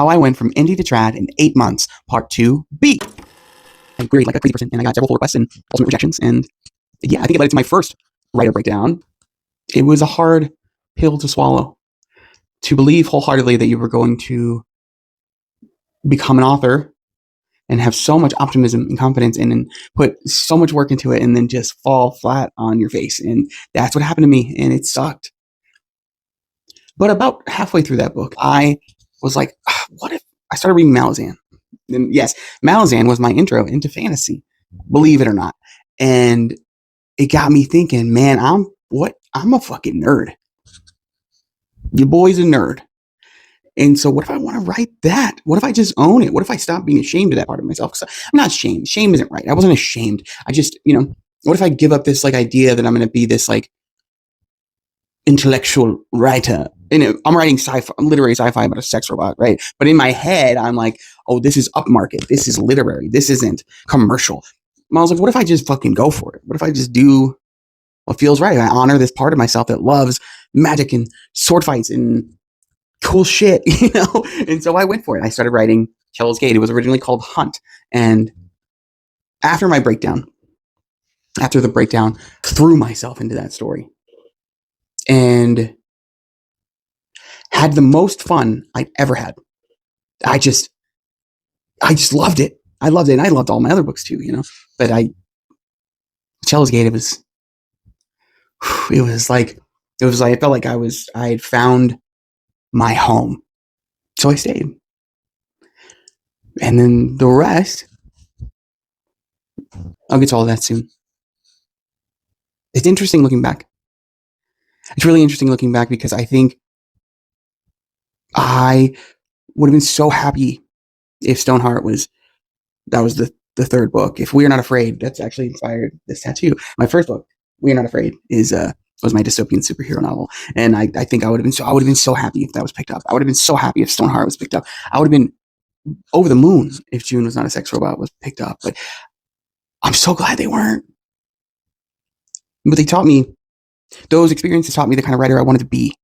How I went from indie to trad in 8 months, part 2B. I queried like a crazy person, and I got several pull requests and ultimate rejections. And yeah, I think it led to my first writer breakdown. It was a hard pill to swallow, to believe wholeheartedly that you were going to become an author and have so much optimism and confidence in and put so much work into it and then just fall flat on your face. And that's what happened to me, and it sucked. But about halfway through that book, I was like, what if I started reading Malazan? And yes, Malazan was my intro into fantasy, believe it or not. And it got me thinking, man, I'm a fucking nerd. Your boy's a nerd. And so what if I want to write that? What if I just own it? What if I stop being ashamed of that part of myself? Because I'm not ashamed. Shame isn't right. I wasn't ashamed. I just, what if I give up this like idea that I'm going to be this like intellectual writer? And I'm writing sci-fi, literary sci-fi about a sex robot, right? But in my head, I'm like, oh, this is upmarket. This is literary. This isn't commercial. And I was like, what if I just fucking go for it? What if I just do what feels right? I honor this part of myself that loves magic and sword fights and cool shit, And so I went for it. I started writing Hell's Gate. It was originally called Hunt. And after the breakdown, threw myself into that story and had the most fun I'd ever had. I just loved it. I loved it. And I loved all my other books too, but Hell's Gate, it was like, I felt like I had found my home. So I stayed. And then the rest, I'll get to all of that soon. It's interesting looking back. It's really interesting looking back because I think I would have been so happy if Stoneheart was the third book. If We Are Not Afraid, that's actually inspired this tattoo. My first book, We Are Not Afraid, was my dystopian superhero novel. And I think I would have been so happy if that was picked up. I would have been so happy if Stoneheart was picked up. I would have been over the moon if June Was Not a Sex Robot was picked up. But I'm so glad they weren't. But those experiences taught me the kind of writer I wanted to be.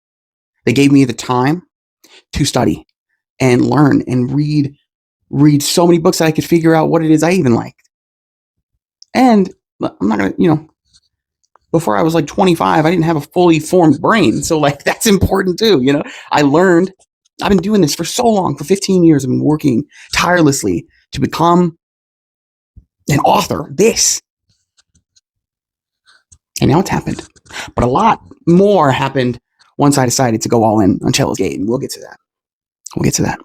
They gave me the time to study and learn and read so many books that I could figure out what it is I even liked. And I'm not going to, before I was like 25, I didn't have a fully formed brain. So like, that's important too. I learned, I've been doing this for so long, for 15 years. I've been working tirelessly to become an author, and now it's happened. But a lot more happened once I decided to go all in on Hell's Gate, and we'll get to that.